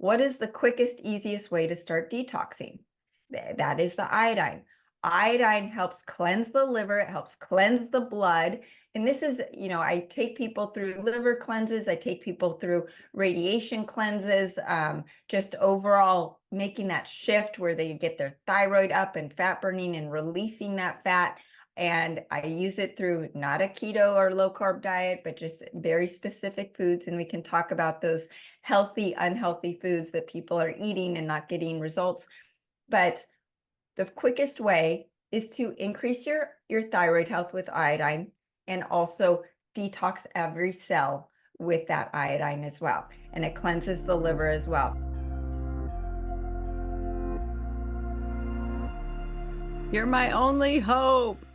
What is the quickest, easiest way to start detoxing? That is the iodine. Iodine helps cleanse the liver, it helps cleanse the blood. And this is, I take people through liver cleanses, I take people through radiation cleanses, just overall making that shift where they get their thyroid up and fat burning and releasing that fat. And I use it through not a keto or low carb diet, but just very specific foods. And we can talk about those healthy, unhealthy foods that people are eating and not getting results. But the quickest way is to increase your thyroid health with iodine and also detox every cell with that iodine as well. And it cleanses the liver as well. You're my only hope.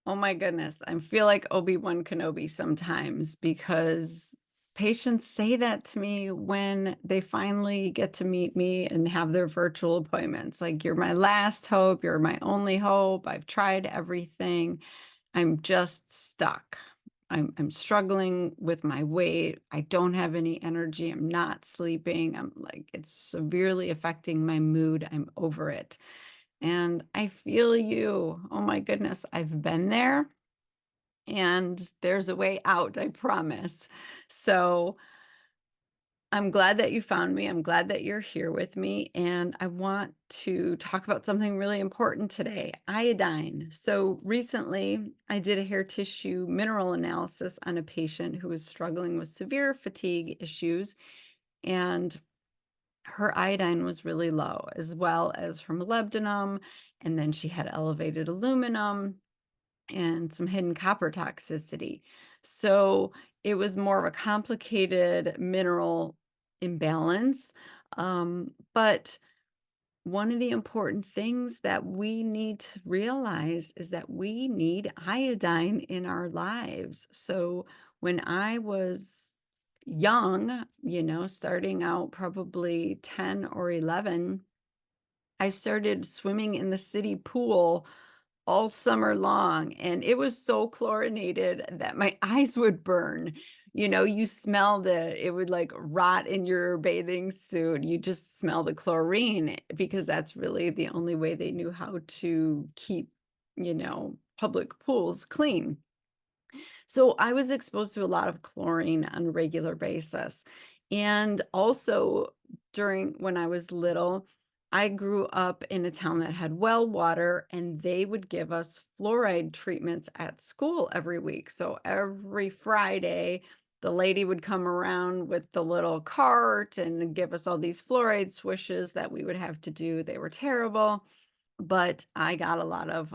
Oh my goodness. I feel like Obi-Wan Kenobi sometimes because patients say that to me when they finally get to meet me and have their virtual appointments. Like, you're my last hope. You're my only hope. I've tried everything. I'm just stuck. I'm struggling with my weight. I don't have any energy. I'm not sleeping. I'm like, it's severely affecting my mood. I'm over it. And I feel you. Oh my goodness, I've been there and there's a way out, I promise. So I'm glad that you found me. I'm glad that you're here with me. And I want to talk about something really important today, iodine. So recently, I did a hair tissue mineral analysis on a patient who was struggling with severe fatigue issues. And her iodine was really low, as well as her molybdenum, and then she had elevated aluminum and some hidden copper toxicity. So it was more of a complicated mineral imbalance. But one of the important things that we need to realize is that we need iodine in our lives. So when I was young, starting out probably 10 or 11, I started swimming in the city pool all summer long, and it was so chlorinated that my eyes would burn. You smelled it. It would like rot in your bathing suit. You just smell the chlorine because that's really the only way they knew how to keep, public pools clean. So I was exposed to a lot of chlorine on a regular basis. And also during when I was little, I grew up in a town that had well water, and they would give us fluoride treatments at school every week. So every Friday, the lady would come around with the little cart and give us all these fluoride swishes that we would have to do. They were terrible, but I got a lot of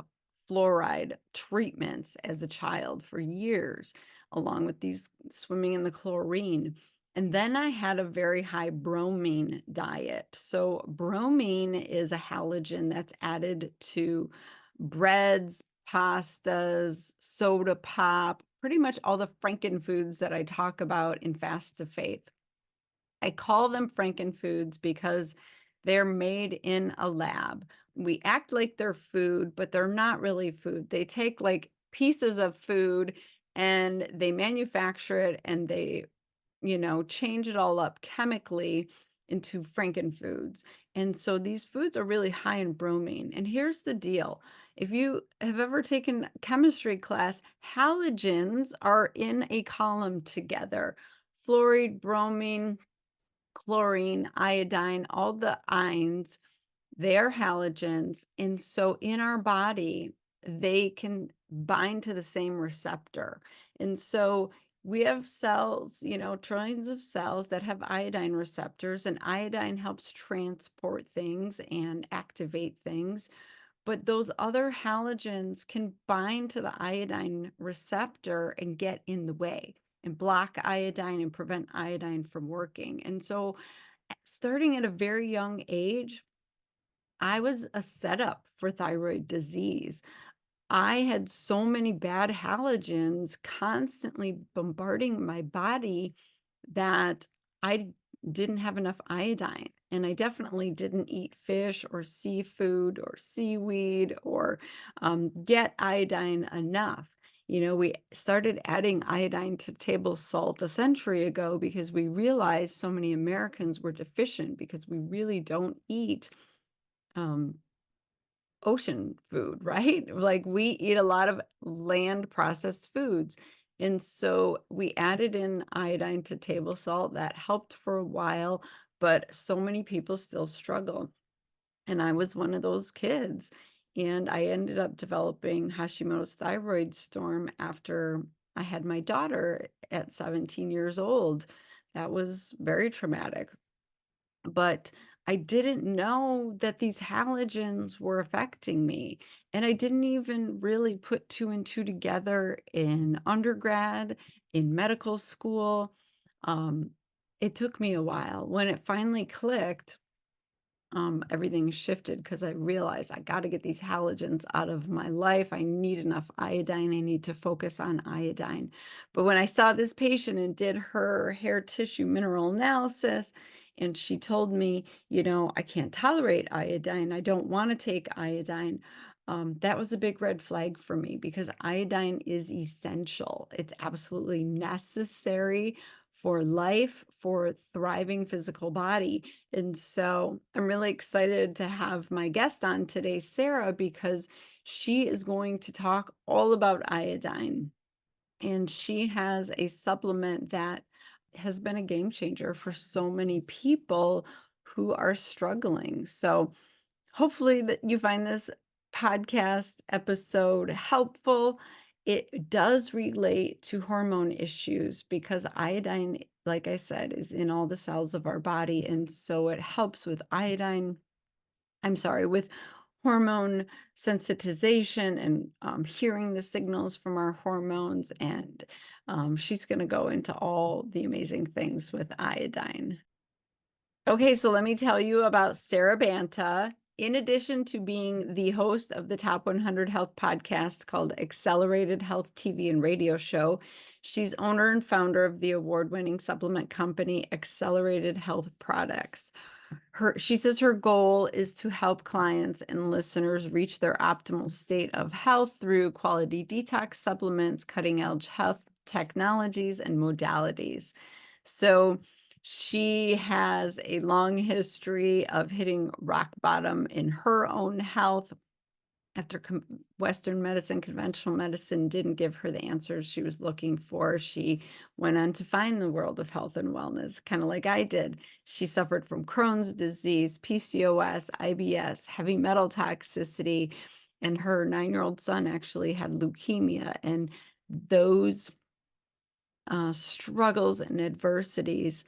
fluoride treatments as a child for years, along with these swimming in the chlorine. And then I had a very high bromine diet. So bromine is a halogen that's added to breads, pastas, soda pop, pretty much all the frankenfoods that I talk about in Fast to Faith. I call them frankenfoods because they're made in a lab. We act like they're food, but they're not really food. They take like pieces of food and they manufacture it, and they, change it all up chemically into frankenfoods. And so these foods are really high in bromine. And here's the deal. If you have ever taken chemistry class, halogens are in a column together. Fluoride, bromine, chlorine, iodine, all the ines, they're halogens. And so in our body, they can bind to the same receptor. And so we have cells, trillions of cells that have iodine receptors, and iodine helps transport things and activate things. But those other halogens can bind to the iodine receptor and get in the way and block iodine and prevent iodine from working. And so, starting at a very young age, I was a setup for thyroid disease. I had so many bad halogens constantly bombarding my body that I didn't have enough iodine. And I definitely didn't eat fish or seafood or seaweed or get iodine enough. We started adding iodine to table salt a century ago because we realized so many Americans were deficient because we really don't eat um, ocean food, right? Like we eat a lot of land processed foods. And so we added in iodine to table salt. That helped for a while, but so many people still struggle. And I was one of those kids. And I ended up developing Hashimoto's thyroid storm after I had my daughter at 17 years old. That was very traumatic. But I didn't know that these halogens were affecting me. And I didn't even really put two and two together in undergrad, in medical school. Um, it took me a while. When it finally clicked, everything shifted because I realized I got to get these halogens out of my life. I need enough iodine. I need to focus on iodine. But when I saw this patient and did her hair tissue mineral analysis, and she told me, I can't tolerate iodine. I don't want to take iodine. That was a big red flag for me because iodine is essential. It's absolutely necessary for life, for thriving physical body. And so I'm really excited to have my guest on today, Sara, because she is going to talk all about iodine. And she has a supplement that has been a game changer for so many people who are struggling. So hopefully that you find this podcast episode helpful. It does relate to hormone issues because iodine, like I said, is in all the cells of our body. And so it helps with with hormone sensitization and hearing the signals from our hormones. And she's going to go into all the amazing things with iodine. Okay, so let me tell you about Sara Banta. In addition to being the host of the Top 100 Health podcast called Accelerated Health TV and Radio Show, she's owner and founder of the award-winning supplement company Accelerated Health Products. She says her goal is to help clients and listeners reach their optimal state of health through quality detox supplements, cutting-edge health technologies, and modalities. So she has a long history of hitting rock bottom in her own health after Western medicine, conventional medicine didn't give her the answers she was looking for. She went on to find the world of health and wellness, kind of like I did. She suffered from Crohn's disease, PCOS, IBS, heavy metal toxicity, and her 9-year-old son actually had leukemia. And those struggles and adversities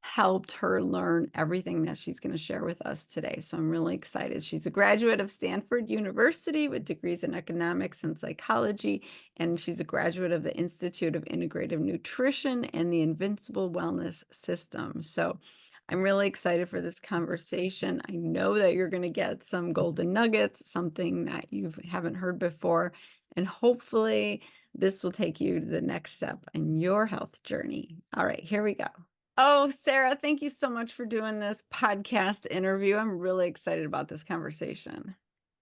helped her learn everything that she's going to share with us today. So I'm really excited. She's a graduate of Stanford University with degrees in economics and psychology, and she's a graduate of the Institute of Integrative Nutrition and the Invincible Wellness System. So I'm really excited for this conversation. I know that you're going to get some golden nuggets, something that you haven't heard before, and hopefully this will take you to the next step in your health journey. All right, here we go. Oh, Sara, thank you so much for doing this podcast interview. I'm really excited about this conversation.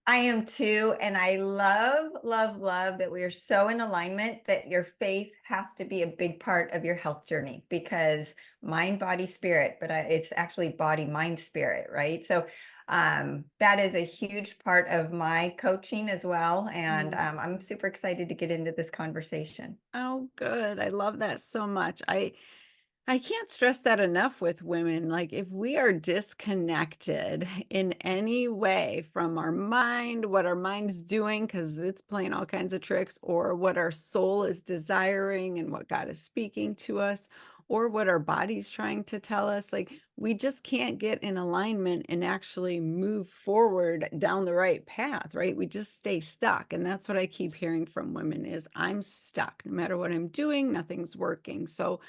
I am too. And I love, love, love that we are so in alignment that your faith has to be a big part of your health journey because mind, body, spirit, but it's actually body, mind, spirit, right? So that is a huge part of my coaching as well. And I'm super excited to get into this conversation. Oh, good. I love that so much. I can't stress that enough with women. Like, if we are disconnected in any way from our mind, what our mind's doing, because it's playing all kinds of tricks, or what our soul is desiring and what God is speaking to us, or what our body's trying to tell us, like, we just can't get in alignment and actually move forward down the right path, right? We just stay stuck. And that's what I keep hearing from women is I'm stuck. No matter what I'm doing, nothing's working. So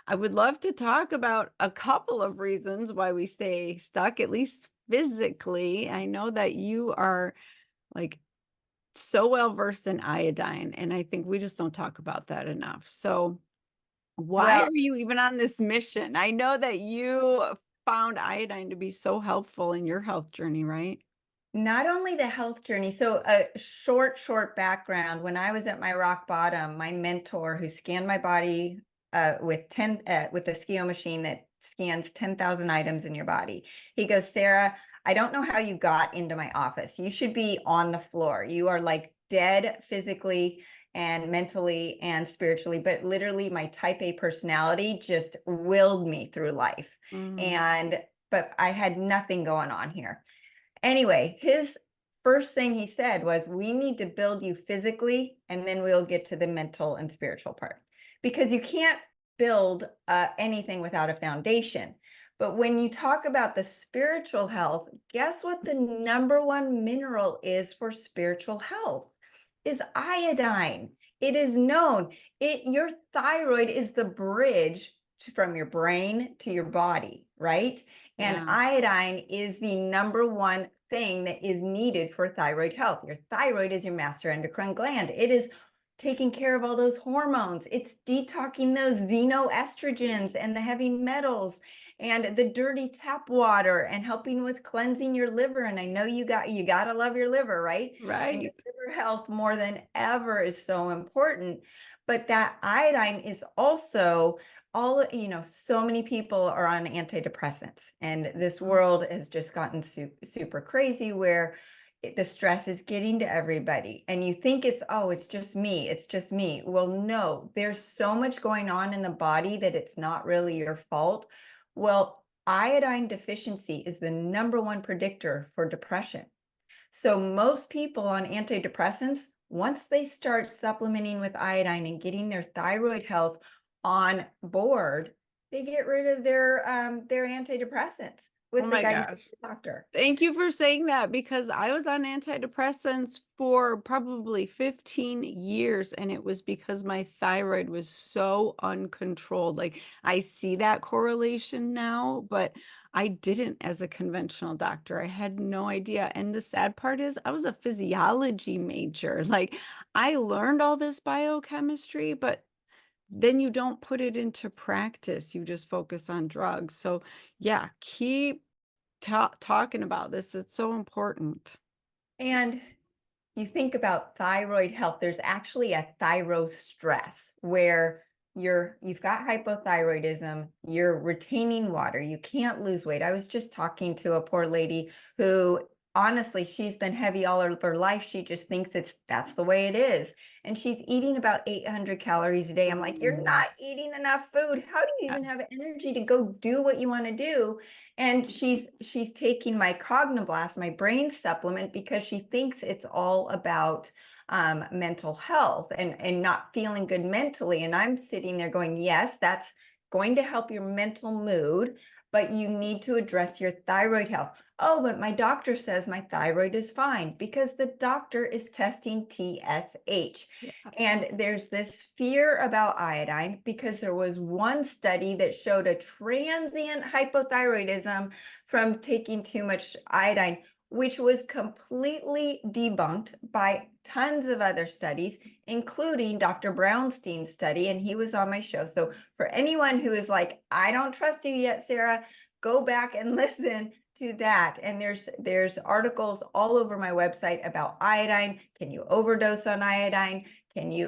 I would love to talk about a couple of reasons why we stay stuck, at least physically. I know that you are like so well versed in iodine, and I think we just don't talk about that enough. So, why Well, are you even on this mission? I know that you found iodine to be so helpful in your health journey, right? not only the health journey, so a short background. When I was at my rock bottom, my mentor who scanned my body with a scale machine that scans 10,000 items in your body, he goes, Sarah, I don't know how you got into my office. You should be on the floor. You are like dead physically and mentally and spiritually, but literally my type A personality just willed me through life. Mm. But I had nothing going on here. Anyway, his first thing he said was, we need to build you physically, and then we'll get to the mental and spiritual part. Because you can't build anything without a foundation. But when you talk about the spiritual health, guess what the number one mineral is for spiritual health? Is iodine. It is known. Your thyroid is the bridge from your brain to your body, right? And Yeah. iodine is the number one thing that is needed for thyroid health. Your thyroid is your master endocrine gland. It is taking care of all those hormones. It's detoxing those xenoestrogens and the heavy metals and the dirty tap water and helping with cleansing your liver. And I know you got to love your liver, right? And your Right. liver health more than ever is so important. But that iodine is also so many people are on antidepressants, and this Mm. world has just gotten super crazy where the stress is getting to everybody. And you think it's just me. It's just me. Well, no, there's so much going on in the body that it's not really your fault. Well, iodine deficiency is the number one predictor for depression. So most people on antidepressants, once they start supplementing with iodine and getting their thyroid health on board, they get rid of their antidepressants Oh with the my guidance of gosh. the doctor. Thank you for saying that because I was on antidepressants for probably 15 years and it was because my thyroid was so uncontrolled. Like I see that correlation now, but I didn't as a conventional doctor. I had no idea. And the sad part is I was a physiology major. Like I learned all this biochemistry, but then you don't put it into practice. You just focus on drugs. So yeah, keep talking about this. It's so important. And you think about thyroid health, there's actually a thyroid stress where you've got hypothyroidism, you're retaining water, you can't lose weight. I was just talking to a poor lady who honestly, she's been heavy all of her life. She just thinks that's the way it is. And she's eating about 800 calories a day. I'm like, you're Mm. not eating enough food. How do you Yeah. even have energy to go do what you want to do? And she's taking my Cognoblast, my brain supplement, because she thinks it's all about mental health and not feeling good mentally. And I'm sitting there going, yes, that's going to help your mental mood, but you need to address your thyroid health. Oh, but my doctor says my thyroid is fine, because the doctor is testing TSH. Yeah. And there's this fear about iodine because there was one study that showed a transient hypothyroidism from taking too much iodine, which was completely debunked by tons of other studies, including Dr. Brownstein's study. And he was on my show. So for anyone who is like, I don't trust you yet, Sarah, go back and listen to that. And there's articles all over my website about iodine. Can you overdose on iodine?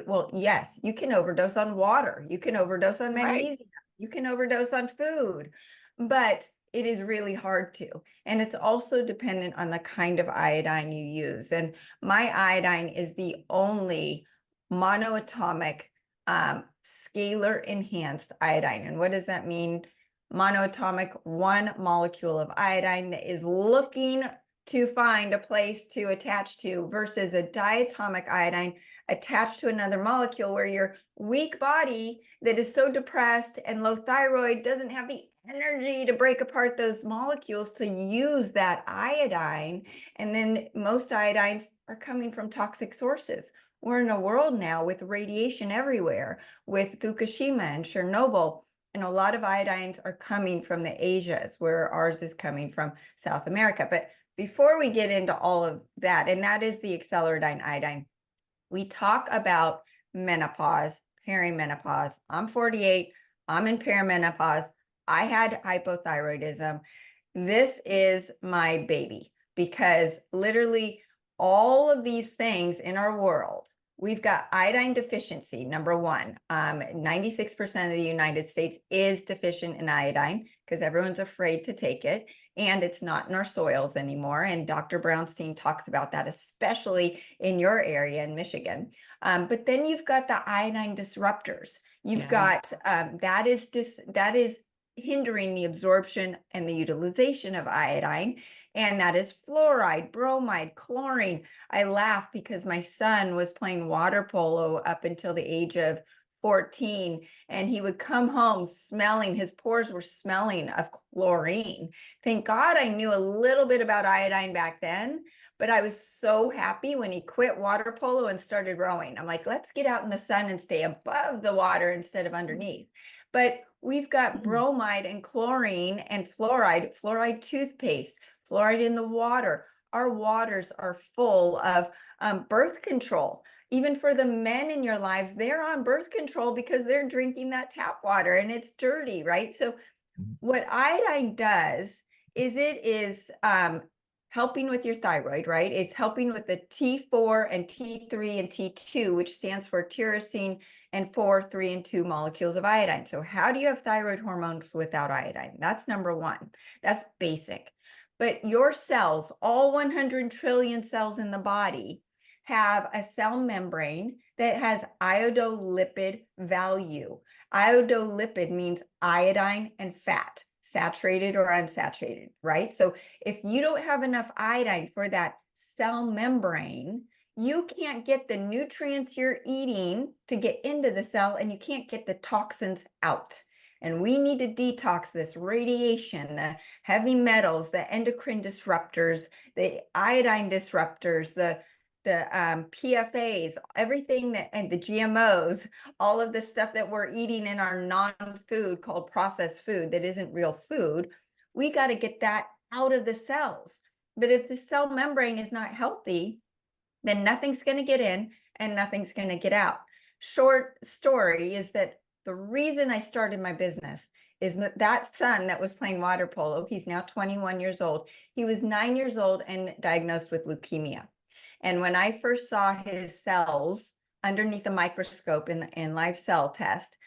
Well, yes, you can overdose on water. You can overdose on Right. magnesium. You can overdose on food, but it is really hard to. And it's also dependent on the kind of iodine you use. And my iodine is the only monoatomic scalar enhanced iodine. And what does that mean? Monoatomic, one molecule of iodine that is looking to find a place to attach to, versus a diatomic iodine attached to another molecule, where your weak body that is so depressed and low thyroid doesn't have the energy to break apart those molecules to use that iodine. And then most iodines are coming from toxic sources. We're in a world now with radiation everywhere, with Fukushima and Chernobyl, and a lot of iodines are coming from the Asias, where ours is coming from South America. But before we get into all of that, and that is the acceleradine iodine, we talk about menopause, perimenopause. I'm 48, I'm in perimenopause. I had hypothyroidism. This is my baby. because literally all of these things in our world, we've got iodine deficiency, number one. 96% of the United States is deficient in iodine because everyone's afraid to take it, and it's not in our soils anymore. And Dr. Brownstein talks about that, especially in your area in Michigan. But then you've got the iodine disruptors. You've got that is hindering the absorption and the utilization of iodine. And that is fluoride, bromide, chlorine. I laugh because my son was playing water polo up until the age of 14, and he would come home smelling, his pores were smelling of chlorine. Thank God I knew a little bit about iodine back then, but I was so happy when he quit water polo and started rowing. I'm like, let's get out in the sun and stay above the water instead of underneath. But we've got bromide and chlorine and fluoride toothpaste, fluoride in the water. Our waters are full of birth control. Even for the men in your lives, they're on birth control because they're drinking that tap water and it's dirty, right? So what iodine does is it is helping with your thyroid, right? It's helping with the T4 and T3 and T2, which stands for tyrosine and 4, 3, and 2 molecules of iodine. So how do you have thyroid hormones without iodine? That's number one. That's basic. But your cells, all 100 trillion cells in the body, have a cell membrane that has iodolipid value. Iodolipid means iodine and fat, saturated or unsaturated, right? So if you don't have enough iodine for that cell membrane, you can't get the nutrients you're eating to get into the cell, and you can't get the toxins out. And we need to detox this radiation, the heavy metals, the endocrine disruptors, the iodine disruptors, the PFAs, everything that, and the GMOs, all of the stuff that we're eating in our non-food called processed food that isn't real food. We got to get that out of the cells. But if the cell membrane is not healthy, then nothing's going to get in and nothing's going to get out. Short story is that the reason I started my business is that son that was playing water polo, he's now 21 years old. He was 9 years old and diagnosed with leukemia. And when I first saw his cells underneath a microscope in live cell test,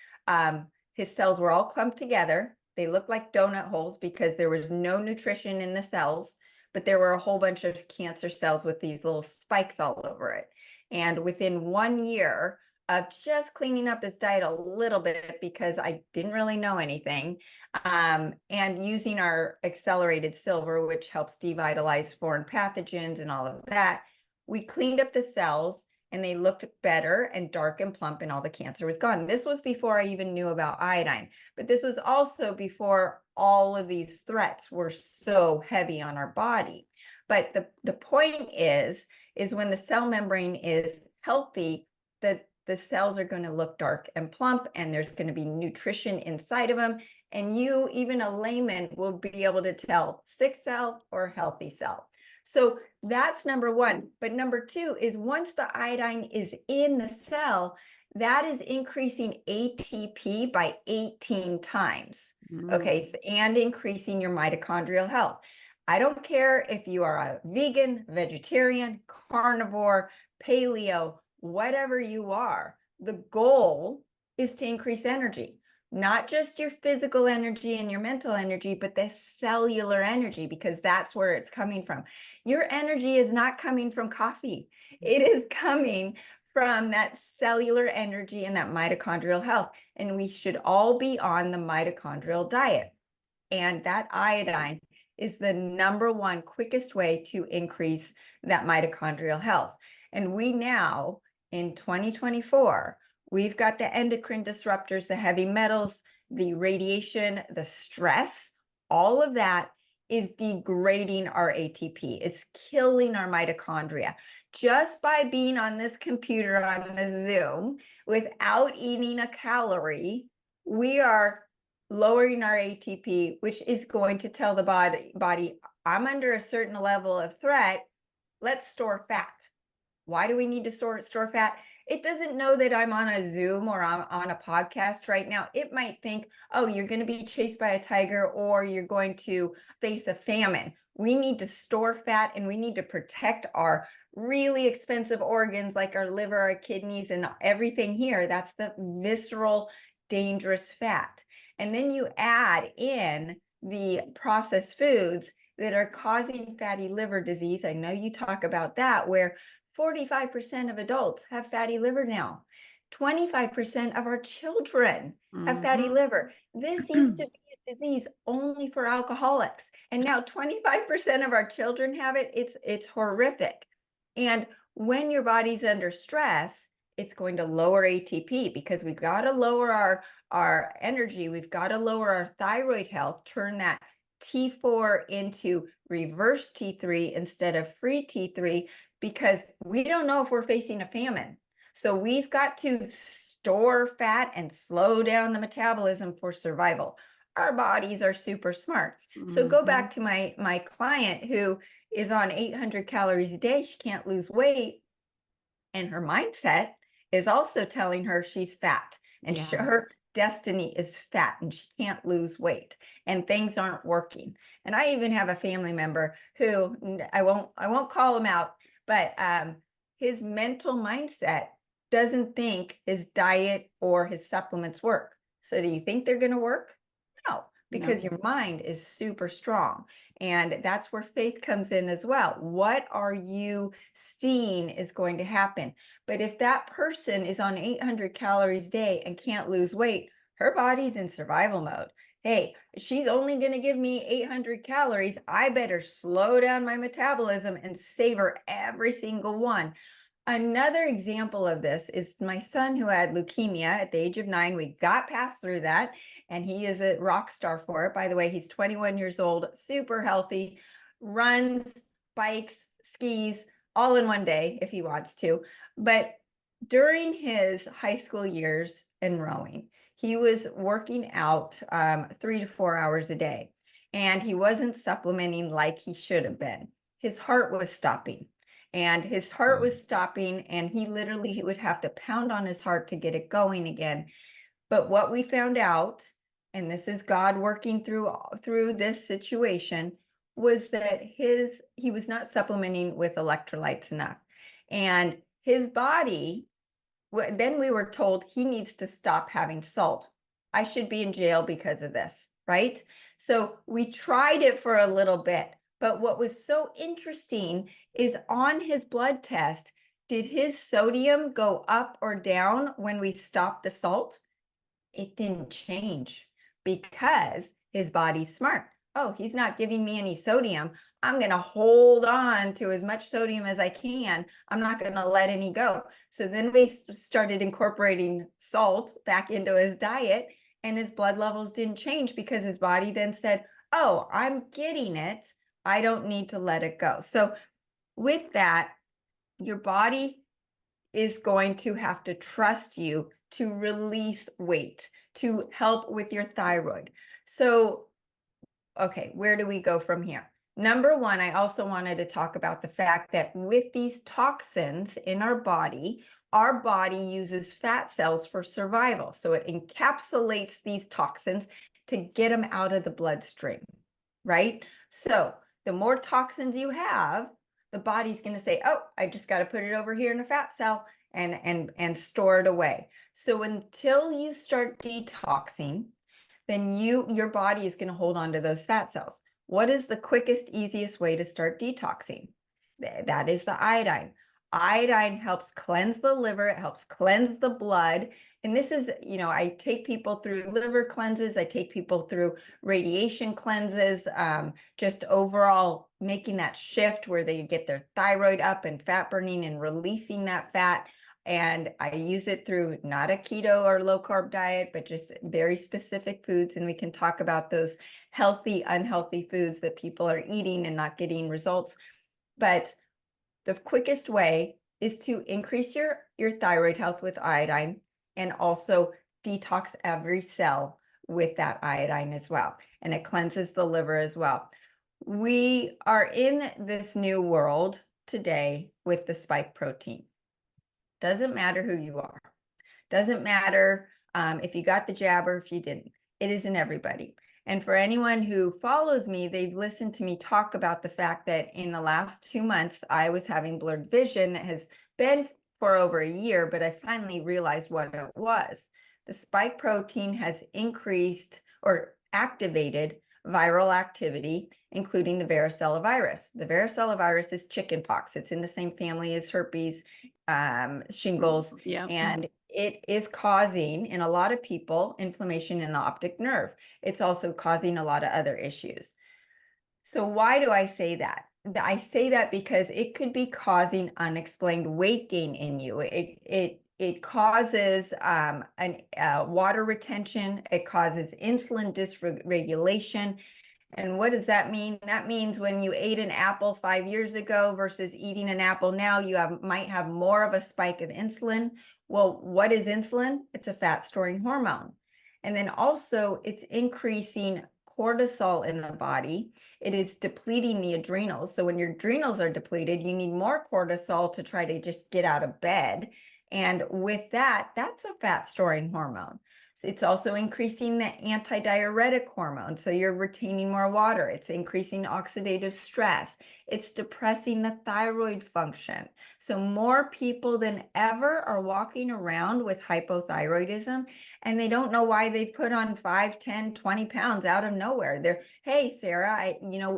his cells were all clumped together. They looked like donut holes because there was no nutrition in the cells, but there were a whole bunch of cancer cells with these little spikes all over it. And within 1 year of just cleaning up his diet a little bit, because I didn't really know anything, and using our accelerated silver, which helps devitalize foreign pathogens and all of that, we cleaned up the cells and they looked better and dark and plump, and all the cancer was gone. This was before I even knew about iodine, but this was also before all of these threats were so heavy on our body. But the point is when the cell membrane is healthy, the cells are going to look dark and plump, and there's going to be nutrition inside of them. And you, even a layman, will be able to tell sick cell or healthy cell. So that's number one. But number two is once the iodine is in the cell, that is increasing ATP by 18 times. Okay, so, and increasing your mitochondrial health. I don't care if you are a vegan, vegetarian, carnivore, paleo, whatever you are, the goal is to increase energy, not just your physical energy and your mental energy, but the cellular energy, because that's where it's coming from. Your energy is not coming from coffee. It is coming from that cellular energy and that mitochondrial health. And we should all be on the mitochondrial diet. And that iodine is the number one quickest way to increase that mitochondrial health. And we now, in 2024, we've got the endocrine disruptors, the heavy metals, the radiation, the stress, all of that is degrading our ATP. It's killing our mitochondria. Just by being on this computer, on the Zoom, without eating a calorie, we are lowering our ATP, which is going to tell the body, I'm under a certain level of threat, let's store fat. Why do we need to store fat? It doesn't know that I'm on a Zoom or I'm on a podcast right now. It might think, oh, you're going to be chased by a tiger or you're going to face a famine. We need to store fat and we need to protect our really expensive organs like our liver, our kidneys, and everything here. That's the visceral, dangerous fat. And then you add in the processed foods that are causing fatty liver disease. I know you talk about that, where 45% of adults have fatty liver now. 25% of our children have fatty Mhm. liver. This used to be a disease only for alcoholics, and now 25% of our children have it. It's horrific. And when your body's under stress, it's going to lower ATP because we've got to lower our energy. We've got to lower our thyroid health, turn that T4 into reverse T3 instead of free T3, because we don't know if we're facing a famine. So we've got to store fat and slow down the metabolism for survival. Our bodies are super smart. So go back Mhm. to my client who is on 800 calories a day. She can't lose weight, and her mindset is also telling her she's fat, and Yeah. her destiny is fat and she can't lose weight and things aren't working. And I even have a family member who I won't call him out, but his mental mindset doesn't think his diet or his supplements work. So do you think they're going to work? No, because No. your mind is super strong. And that's where faith comes in as well. What are you seeing is going to happen? But if that person is on 800 calories a day and can't lose weight, her body's in survival mode. Hey, she's only going to give me 800 calories. I better slow down my metabolism and savor every single one. Another example of this is my son who had leukemia at the age of 9. We got past through that, and he is a rock star for it. By the way, he's 21 years old, super healthy, runs, bikes, skis, all in one day if he wants to. But during his high school years in rowing, he was working out 3 to 4 hours a day, and he wasn't supplementing like he should have been. His heart was stopping. And his heart was stopping, and he would have to pound on his heart to get it going again. But what we found out, and this is God working through this situation, was that he was not supplementing with electrolytes enough. And his body, then we were told he needs to stop having salt. I should be in jail because of this, right? So we tried it for a little bit. But what was so interesting is on his blood test, did his sodium go up or down when we stopped the salt? It didn't change because his body's smart. Oh, he's not giving me any sodium. I'm going to hold on to as much sodium as I can. I'm not going to let any go. So then we started incorporating salt back into his diet, and his blood levels didn't change because his body then said, oh, I'm getting it. I don't need to let it go. So with that, your body is going to have to trust you to release weight, to help with your thyroid. So, okay, where do we go from here? Number one, I also wanted to talk about the fact that with these toxins in our body uses fat cells for survival. So it encapsulates these toxins to get them out of the bloodstream, right? So the more toxins you have, the body's going to say, oh, I just got to put it over here in a fat cell and store it away. So until you start detoxing, then your body is going to hold on to those fat cells. What is the quickest, easiest way to start detoxing? That is the iodine. Iodine helps cleanse the liver, it helps cleanse the blood. And this is, I take people through liver cleanses, I take people through radiation cleanses, just overall making that shift where they get their thyroid up and fat burning and releasing that fat. And I use it through not a keto or low carb diet, but just very specific foods. And we can talk about those healthy, unhealthy foods that people are eating and not getting results. But the quickest way is to increase your thyroid health with iodine, and also detox every cell with that iodine as well. And it cleanses the liver as well. We are in this new world today with the spike protein. Doesn't matter who you are. Doesn't matter if you got the jab or if you didn't. It is in everybody. And for anyone who follows me, they've listened to me talk about the fact that in the last 2 months, I was having blurred vision that has been for over a year, but I finally realized what it was. The spike protein has increased or activated viral activity, including the varicella virus. The varicella virus is chickenpox. It's in the same family as herpes, shingles, Yeah. and it is causing, in a lot of people, inflammation in the optic nerve. It's also causing a lot of other issues. So why do I say that? I say that because it could be causing unexplained weight gain in you. It causes water retention. It causes insulin dysregulation. And what does that mean? That means when you ate an apple 5 years ago versus eating an apple now, you might have more of a spike of insulin. Well, what is insulin? It's a fat storing hormone. And then also it's increasing cortisol in the body. It is depleting the adrenals. So when your adrenals are depleted, you need more cortisol to try to just get out of bed. And with that, that's a fat storing hormone. It's also increasing the antidiuretic hormone, so you're retaining more water. It's increasing oxidative stress. It's depressing the thyroid function. So more people than ever are walking around with hypothyroidism, and they don't know why they've put on 5, 10, 20 pounds out of nowhere. They're, hey, Sarah,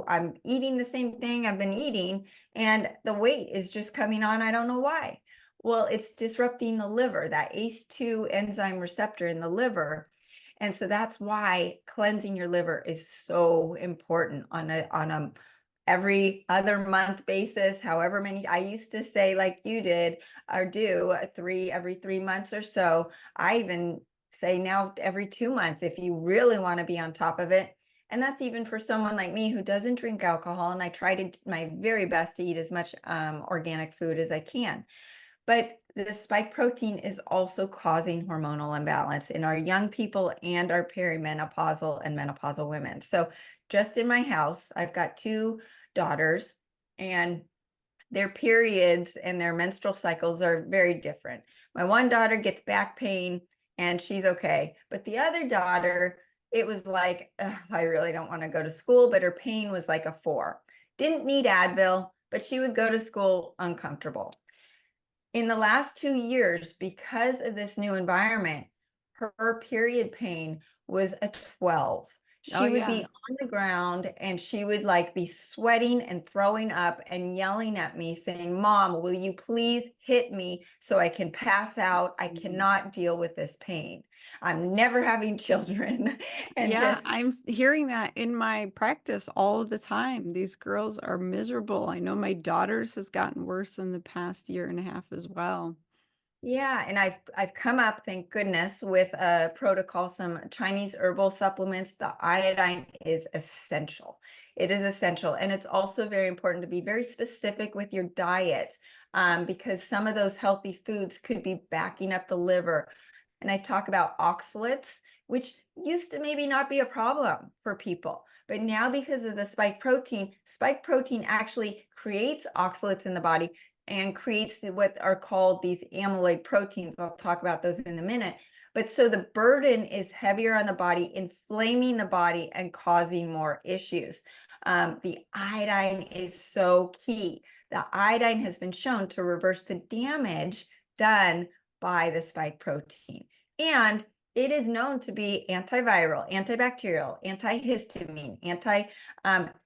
I'm eating the same thing I've been eating, and the weight is just coming on. I don't know why. Well, it's disrupting the liver, that ACE2 enzyme receptor in the liver. And so that's why cleansing your liver is so important on a every other month basis, however many. I used to say, like you did, or do every 3 months or so. I even say now every 2 months if you really want to be on top of it. And that's even for someone like me who doesn't drink alcohol. And I try to my very best to eat as much organic food as I can. But the spike protein is also causing hormonal imbalance in our young people and our perimenopausal and menopausal women. So just in my house, I've got 2 daughters, and their periods and their menstrual cycles are very different. My one daughter gets back pain and she's okay. But the other daughter, it was like, I really don't want to go to school, but her pain was like a 4. Didn't need Advil, but she would go to school uncomfortable. In the last 2 years, because of this new environment, her period pain was a 12. Oh, She would yeah. be on the ground and she would like be sweating and throwing up and yelling at me saying, Mom, will you please hit me so I can pass out? I cannot deal with this pain. I'm never having children. And Yeah, just, I'm hearing that in my practice all the time. These girls are miserable. I know my daughter's has gotten worse in the past year and a half as well. yeah, and I've come up, thank goodness, with a protocol, some Chinese herbal supplements. The iodine is essential. It is essential. And it's also very important to be very specific with your diet, because some of those healthy foods could be backing up the liver. And I talk about oxalates, which used to maybe not be a problem for people. But now, because of the spike protein actually creates oxalates in the body and creates what are called these amyloid proteins. I'll talk about those in a minute. But so the burden is heavier on the body, inflaming the body and causing more issues. The iodine is so key. The iodine has been shown to reverse the damage done by the spike protein. And it is known to be antiviral, antibacterial, antihistamine, anti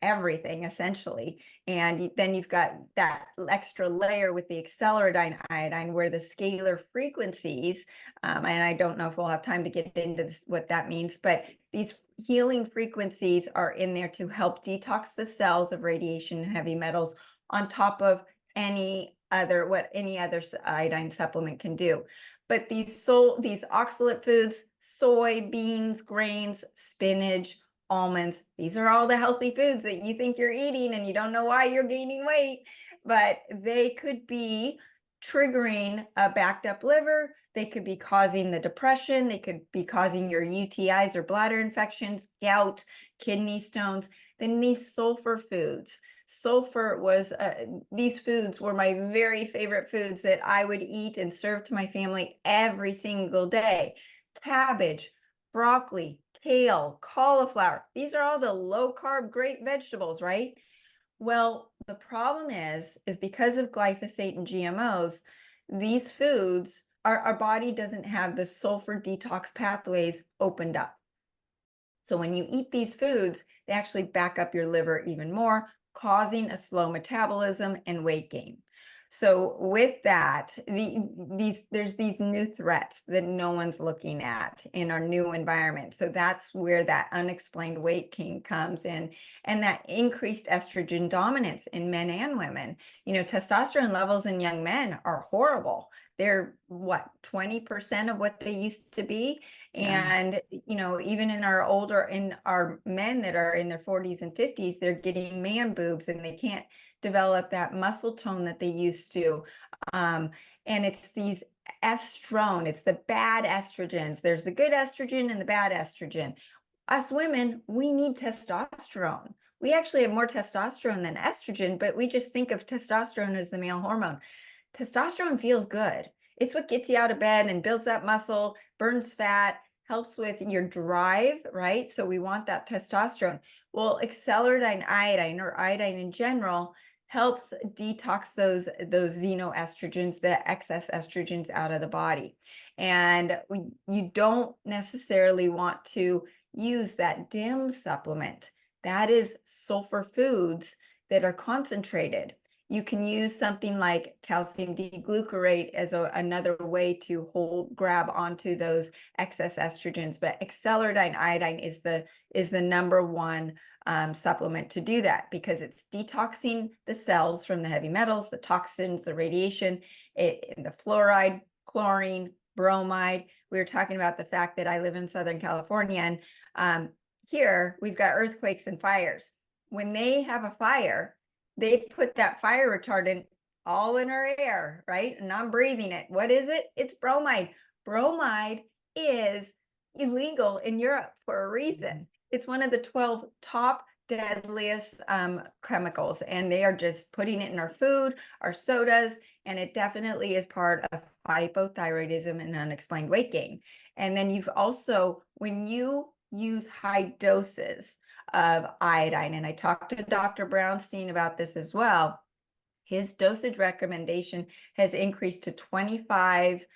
everything essentially. And then you've got that extra layer with the acceleradine iodine where the scalar frequencies, and I don't know if we'll have time to get into this, what that means, but these healing frequencies are in there to help detox the cells of radiation and heavy metals on top of what any other iodine supplement can do. But these oxalate foods, soy, beans, grains, spinach, almonds, these are all the healthy foods that you think you're eating and you don't know why you're gaining weight, but they could be triggering a backed up liver. They could be causing the depression. They could be causing your UTIs or bladder infections, gout, kidney stones. Then these sulfur foods. These foods were my very favorite foods that I would eat and serve to my family every single day. Cabbage, broccoli, kale, cauliflower. These are all the low carb, great vegetables, right? Well, the problem is because of glyphosate and GMOs, these foods, our body doesn't have the sulfur detox pathways opened up. So when you eat these foods, they actually back up your liver even more, causing a slow metabolism and weight gain. So with that, there's these new threats that no one's looking at in our new environment. So that's where that unexplained weight gain comes in, and that increased estrogen dominance in men and women. You know, testosterone levels in young men are horrible. They're what, 20% of what they used to be. Yeah. And, you know, even in our men that are in their 40s and 50s, they're getting man boobs and they can't develop that muscle tone that they used to. And it's these estrone, it's the bad estrogens. There's the good estrogen and the bad estrogen. Us women, we need testosterone. We actually have more testosterone than estrogen, but we just think of testosterone as the male hormone. Testosterone feels good. It's what gets you out of bed and builds that muscle, burns fat, helps with your drive, right? So we want that testosterone. Well, Accelerdyne iodine, or iodine in general, helps detox those xenoestrogens, the excess estrogens, out of the body. And you don't necessarily want to use that DIM supplement. That is sulfur foods that are concentrated. You can use something like calcium D-glucarate as another way to grab onto those excess estrogens. But Accelerdyne iodine is the number one supplement to do that, because it's detoxing the cells from the heavy metals, the toxins, the radiation, the fluoride, chlorine, bromide. We were talking about the fact that I live in Southern California, and here we've got earthquakes and fires. When they have a fire, they put that fire retardant all in our air, right? And I'm breathing it. What is it? It's bromide. Bromide is illegal in Europe for a reason. It's one of the 12 top deadliest chemicals, and they are just putting it in our food, our sodas, and it definitely is part of hypothyroidism and unexplained weight gain. And then you've also, when you use high doses of iodine, and I talked to Dr. Brownstein about this as well, his dosage recommendation has increased to 25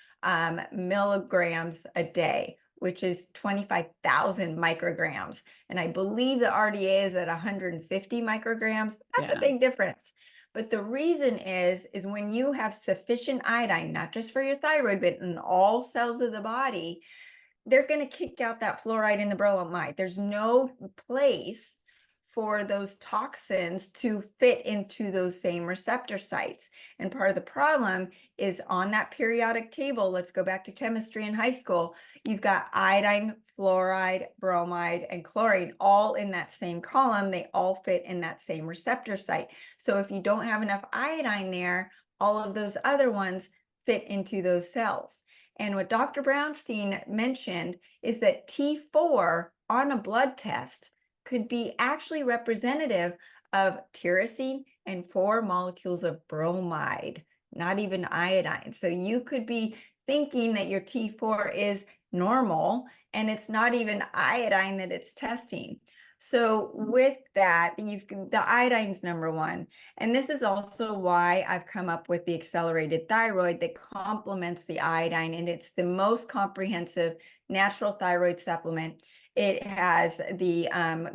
milligrams a day, which is 25,000 micrograms. And I believe the RDA is at 150 micrograms. That's a big difference. But the reason is when you have sufficient iodine, not just for your thyroid, but in all cells of the body, they're going to kick out that fluoride and the bromide. There's no place for those toxins to fit into those same receptor sites. And part of the problem is on that periodic table, let's go back to chemistry in high school, you've got iodine, fluoride, bromide, and chlorine all in that same column. They all fit in that same receptor site. So if you don't have enough iodine there, all of those other ones fit into those cells. And what Dr. Brownstein mentioned is that T4 on a blood test could be actually representative of tyrosine and 4 molecules of bromide, not even iodine. So you could be thinking that your T4 is normal, and it's not even iodine that it's testing. So with that, the iodine's number one. And this is also why I've come up with the accelerated thyroid that complements the iodine, and it's the most comprehensive natural thyroid supplement. It has the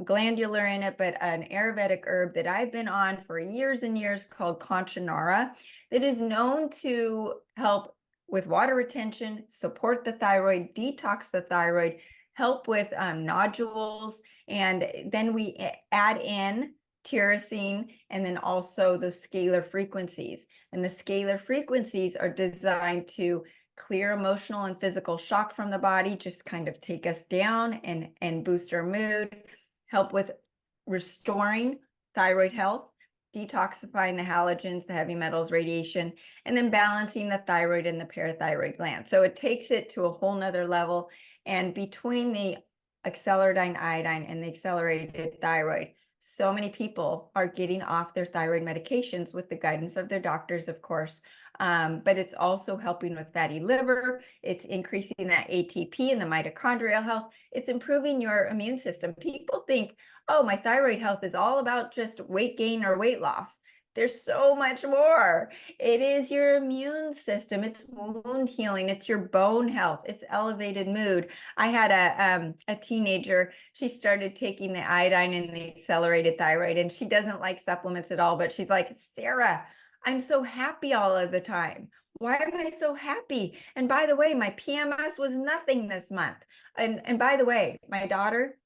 glandular in it, but an Ayurvedic herb that I've been on for years and years called Kanchanara that is known to help with water retention, support the thyroid, detox the thyroid, help with nodules, and then we add in tyrosine and then also those scalar frequencies. And the scalar frequencies are designed to clear emotional and physical shock from the body, just kind of take us down and boost our mood, help with restoring thyroid health, detoxifying the halogens, the heavy metals, radiation, and then balancing the thyroid and the parathyroid gland. So it takes it to a whole nother level. And between the Accelerdyne iodine and the accelerated thyroid, so many people are getting off their thyroid medications with the guidance of their doctors, of course. But it's also helping with fatty liver. It's increasing that ATP and the mitochondrial health. It's improving your immune system. People think, oh, my thyroid health is all about just weight gain or weight loss. There's so much more. It is your immune system. It's wound healing. It's your bone health. It's elevated mood. I had a teenager. She started taking the iodine and the accelerated thyroid, and she doesn't like supplements at all. But she's like, Sara, I'm so happy all of the time. Why am I so happy? And by the way, my PMS was nothing this month. And by the way, my daughter,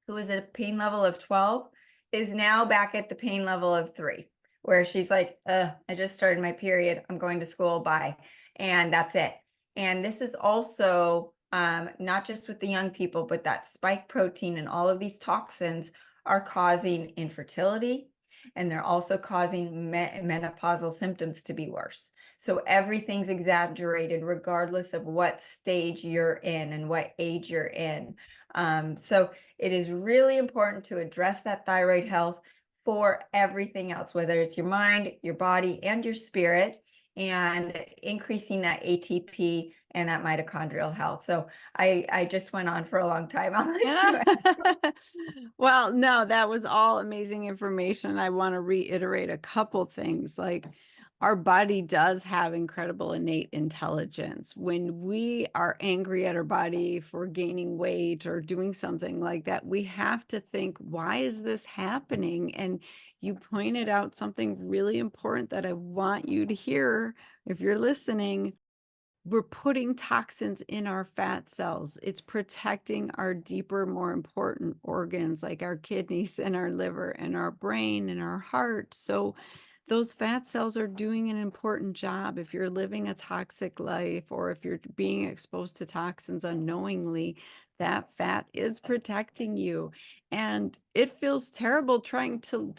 who was at a pain level of 12, is now back at the pain level of 3, where she's like, I just started my period. I'm going to school. Bye. And that's it. And this is also not just with the young people, but that spike protein and all of these toxins are causing infertility, and they're also causing menopausal symptoms to be worse. So everything's exaggerated regardless of what stage you're in and what age you're in. So it is really important to address that thyroid health for everything else, whether it's your mind, your body, and your spirit, and increasing that ATP and that mitochondrial health. So I just went on for a long time. I'll let you. Well, no, that was all amazing information. I want to reiterate a couple things. Like, our body does have incredible innate intelligence. When we are angry at our body for gaining weight or doing something like that, we have to think, why is this happening? And you pointed out something really important that I want you to hear if you're listening. We're putting toxins in our fat cells. It's protecting our deeper, more important organs like our kidneys and our liver and our brain and our heart. So those fat cells are doing an important job. If you're living a toxic life or if you're being exposed to toxins unknowingly, that fat is protecting you. And it feels terrible trying to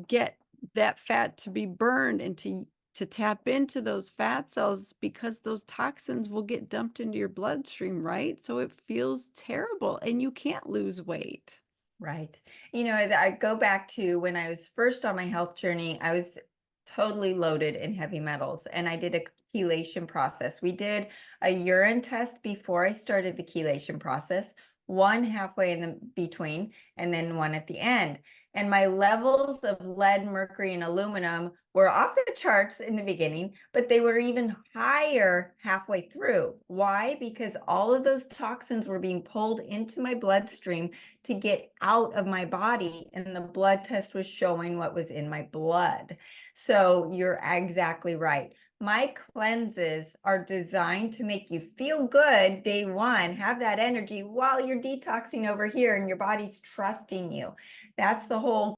get that fat to be burned and to tap into those fat cells, because those toxins will get dumped into your bloodstream, right? So it feels terrible and you can't lose weight. Right. I go back to when I was first on my health journey, I was totally loaded in heavy metals, and I did a chelation process. We did a urine test before I started the chelation process, one halfway in the between, and then one at the end. And my levels of lead, mercury, and aluminum were off the charts in the beginning, but they were even higher halfway through. Why? Because all of those toxins were being pulled into my bloodstream to get out of my body, and the blood test was showing what was in my blood. So you're exactly right. My cleanses are designed to make you feel good day one, have that energy while you're detoxing over here and your body's trusting you. That's the whole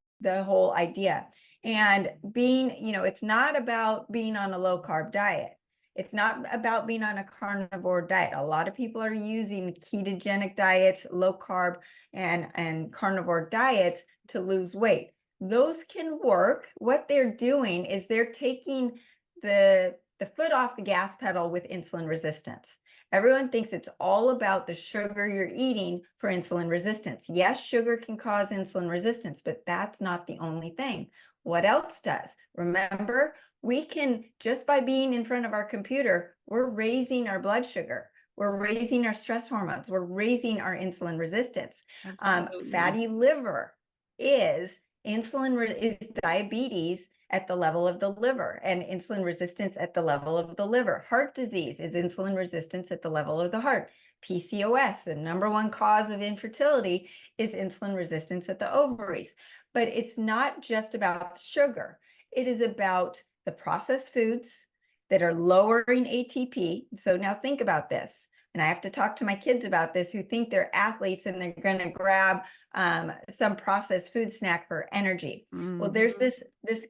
idea. And it's not about being on a low carb diet. It's not about being on a carnivore diet. A lot of people are using ketogenic diets, low carb and carnivore diets to lose weight. Those can work. What they're doing is they're taking the foot off the gas pedal with insulin resistance. Everyone thinks it's all about the sugar you're eating for insulin resistance. Yes, sugar can cause insulin resistance, but that's not the only thing. What else does? Remember, we can, just by being in front of our computer, we're raising our blood sugar. We're raising our stress hormones. We're raising our insulin resistance. Fatty liver is diabetes at the level of the liver, and insulin resistance at the level of the liver. Heart disease is insulin resistance at the level of the heart. PCOS, the number one cause of infertility, is insulin resistance at the ovaries. But it's not just about sugar. It is about the processed foods that are lowering ATP. So now think about this. And I have to talk to my kids about this, who think they're athletes and they're going to grab some processed food snack for energy. Well, there's this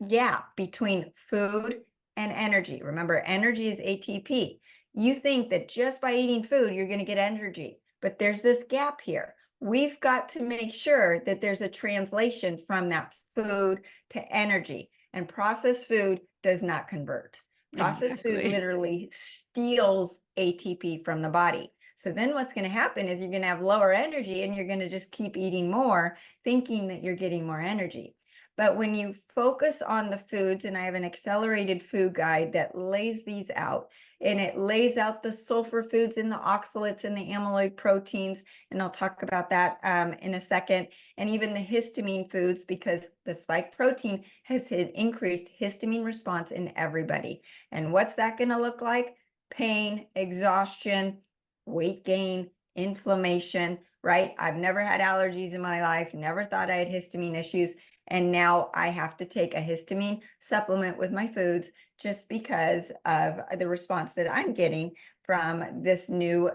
gap between food and energy. Remember, energy is ATP. You think that just by eating food, you're going to get energy, but there's this gap here. We've got to make sure that there's a translation from that food to energy, and processed food does not convert. Processed food literally steals ATP from the body. So then what's going to happen is you're going to have lower energy and you're going to just keep eating more, thinking that you're getting more energy. But when you focus on the foods, and I have an accelerated food guide that lays these out, and it lays out the sulfur foods and the oxalates and the amyloid proteins, and I'll talk about that in a second, and even the histamine foods, because the spike protein has increased histamine response in everybody. And what's that going to look like? Pain, exhaustion, weight gain, inflammation, right? I've never had allergies in my life, never thought I had histamine issues. And now I have to take a histamine supplement with my foods just because of the response that I'm getting from this new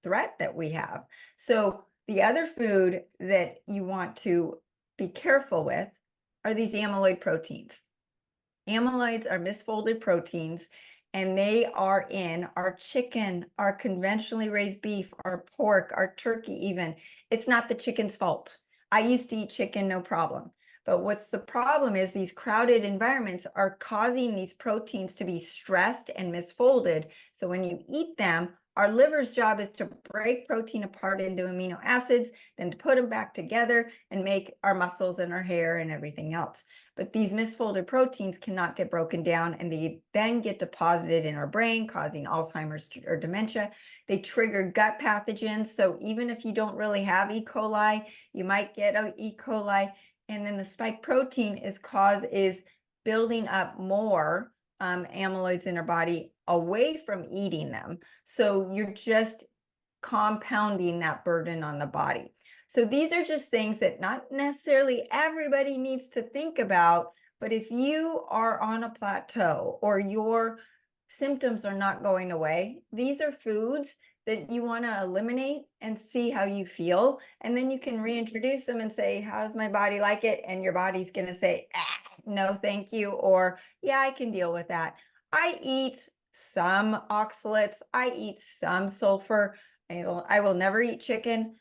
threat that we have. So the other food that you want to be careful with are these amyloid proteins. Amyloids are misfolded proteins, and they are in our chicken, our conventionally raised beef, our pork, our turkey even. It's not the chicken's fault. I used to eat chicken, no problem. But what's the problem is these crowded environments are causing these proteins to be stressed and misfolded. So when you eat them, our liver's job is to break protein apart into amino acids, then to put them back together and make our muscles and our hair and everything else. But these misfolded proteins cannot get broken down, and they then get deposited in our brain, causing Alzheimer's or dementia. They trigger gut pathogens. So even if you don't really have E. coli, you might get an E. coli. And then the spike protein is building up more amyloids in our body away from eating them. So you're just compounding that burden on the body. So these are just things that not necessarily everybody needs to think about, but if you are on a plateau or your symptoms are not going away, these are foods that you want to eliminate and see how you feel. And then you can reintroduce them and say, how does my body like it? And your body's going to say, no, thank you. Or, yeah, I can deal with that. I eat some oxalates. I eat some sulfur. I will never eat chicken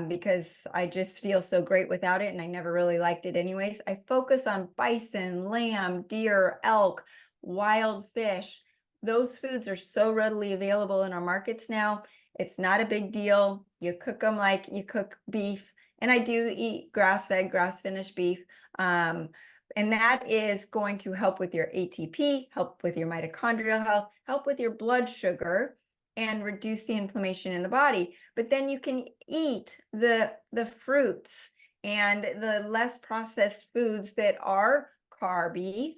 because I just feel so great without it. And I never really liked it anyways. I focus on bison, lamb, deer, elk, wild fish. Those foods are so readily available in our markets now. It's not a big deal. You cook them like you cook beef. And I do eat grass-fed, grass-finished beef. And that is going to help with your ATP, help with your mitochondrial health, help with your blood sugar, and reduce the inflammation in the body. But then you can eat the fruits and the less processed foods that are carby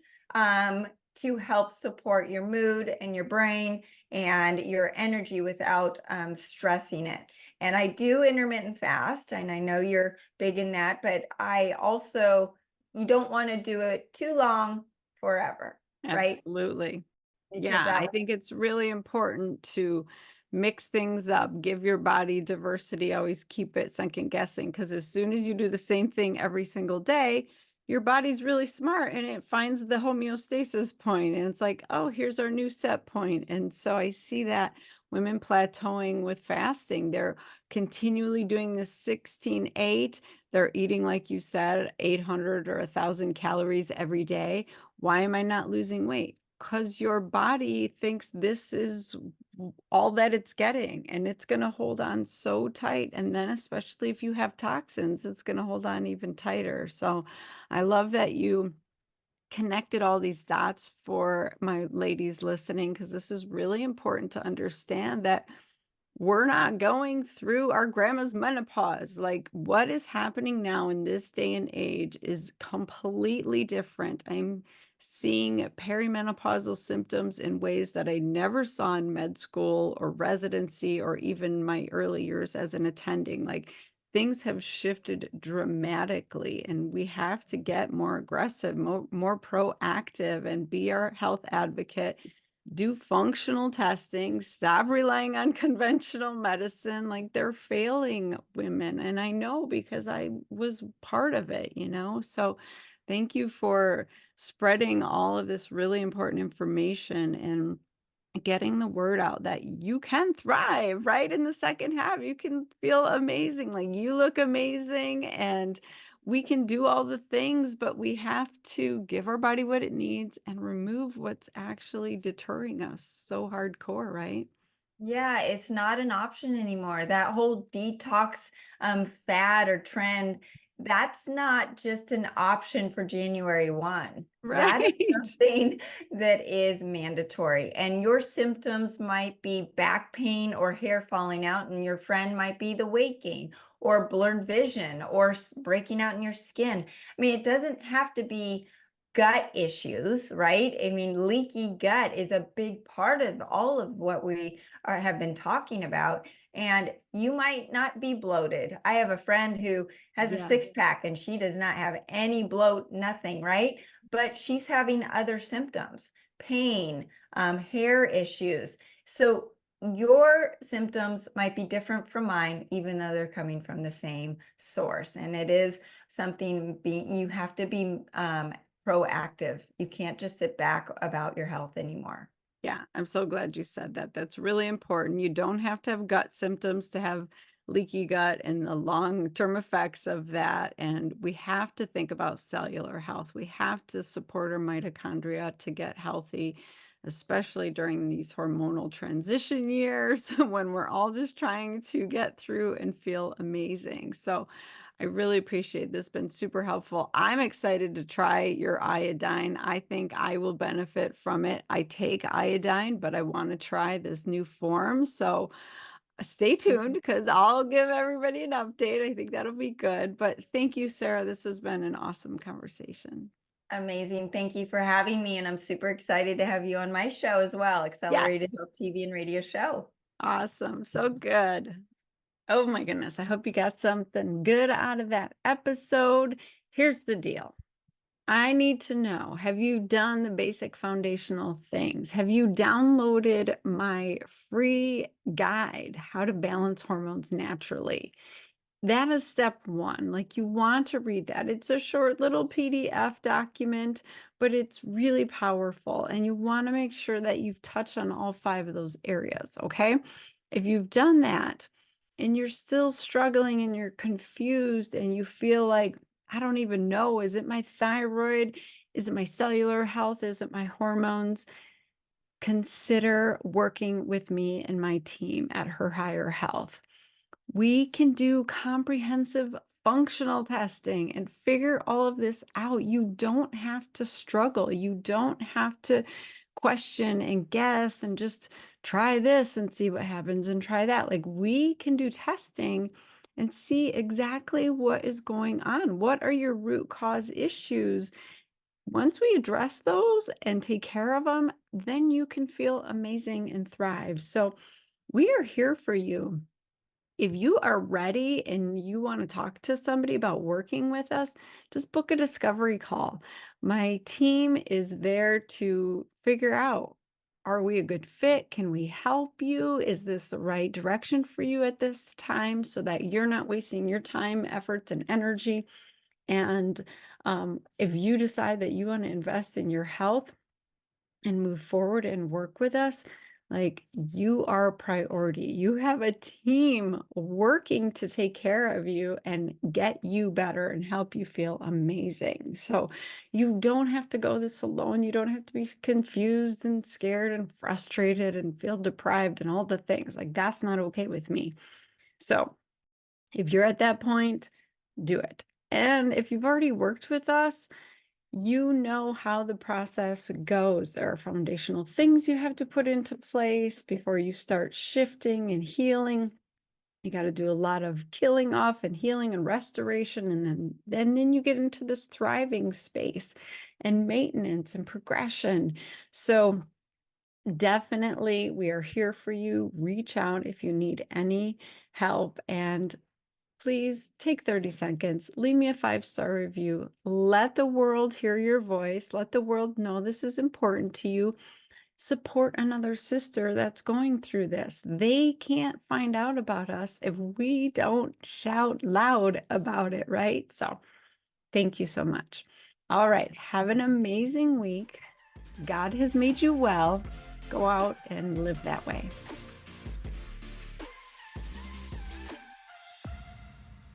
to help support your mood and your brain and your energy without stressing it. And I do intermittent fast, and I know you're big in that, but you don't want to do it too long forever, right? Absolutely. Because Yeah, I think it's really important to mix things up, give your body diversity, always keep it second guessing, because as soon as you do the same thing every single day, your body's really smart and it finds the homeostasis point and it's like, oh, here's our new set point. And so I see that women plateauing with fasting, they're continually doing this 16-8. They're eating, like you said, 800 or 1,000 calories every day. Why am I not losing weight? Because your body thinks this is all that it's getting and it's going to hold on so tight. And then especially if you have toxins, it's going to hold on even tighter. So I love that you connected all these dots for my ladies listening, because this is really important to understand that we're not going through our grandma's menopause. Like what is happening now in this day and age is completely different. I'm seeing perimenopausal symptoms in ways that I never saw in med school or residency or even my early years as an attending. Like things have shifted dramatically and we have to get more aggressive, more proactive and be our health advocate. Do functional testing, stop relying on conventional medicine. Like they're failing women. And I know because I was part of it, you know? So thank you for spreading all of this really important information and getting the word out that you can thrive, right? In the second half, you can feel amazing. Like you look amazing and we can do all the things, but we have to give our body what it needs and remove what's actually deterring us so hardcore, right? Yeah, it's not an option anymore. That whole detox fad or trend, that's not just an option for January 1. That is Right. something that is mandatory. And your symptoms might be back pain or hair falling out, and your friend might be the weight gain or blurred vision or breaking out in your skin. I mean, it doesn't have to be gut issues, right? I mean, leaky gut is a big part of all of what we have been talking about. And you might not be bloated. I have a friend who has a Yeah. six pack and she does not have any bloat, nothing, right? But she's having other symptoms, pain, hair issues. So your symptoms might be different from mine, even though they're coming from the same source. And it is something you have to be proactive. You can't just sit back about your health anymore. Yeah, I'm so glad you said that. That's really important. You don't have to have gut symptoms to have leaky gut and the long-term effects of that. And we have to think about cellular health. We have to support our mitochondria to get healthy, especially during these hormonal transition years when we're all just trying to get through and feel amazing. So I really appreciate this. Been super helpful. I'm excited to try your iodine. I think I will benefit from it. I take iodine, but I want to try this new form. So stay tuned because I'll give everybody an update. I think that'll be good. But thank you, Sarah. This has been an awesome conversation. Amazing. Thank you for having me. And I'm super excited to have you on my show as well, Yes. Accelerated Health TV and Radio Show. Awesome. So good. Oh my goodness. I hope you got something good out of that episode. Here's the deal. I need to know, have you done the basic foundational things? Have you downloaded my free guide, How to Balance Hormones Naturally? That is step one. Like, you want to read that. It's a short little PDF document, but it's really powerful. And you want to make sure that you've touched on all 5 of those areas. Okay. If you've done that and you're still struggling and you're confused and you feel like, I don't even know, is it my thyroid? Is it my cellular health? Is it my hormones? Consider working with me and my team at Her Higher Health. We can do comprehensive functional testing and figure all of this out. You don't have to struggle. You don't have to question and guess and just try this and see what happens and try that. Like, we can do testing and see exactly what is going on. What are your root cause issues? Once we address those and take care of them, then you can feel amazing and thrive. So we are here for you. If you are ready and you want to talk to somebody about working with us, just book a discovery call. My team is there to figure out, are we a good fit? Can we help you? Is this the right direction for you at this time so that you're not wasting your time, efforts, and energy? And if you decide that you want to invest in your health and move forward and work with us, like, you are a priority. You have a team working to take care of you and get you better and help you feel amazing. So you don't have to go this alone. You don't have to be confused and scared and frustrated and feel deprived and all the things. Like, that's not okay with me. So if you're at that point, do it. And if you've already worked with us, you know how the process goes. There are foundational things you have to put into place before you start shifting and healing. You got to do a lot of killing off and healing and restoration. And then you get into this thriving space and maintenance and progression. So definitely, we are here for you. Reach out if you need any help. And please take 30 seconds, leave me a 5-star review. Let the world hear your voice. Let the world know this is important to you. Support another sister that's going through this. They can't find out about us if we don't shout loud about it, right? So thank you so much. All right, have an amazing week. God has made you well. Go out and live that way.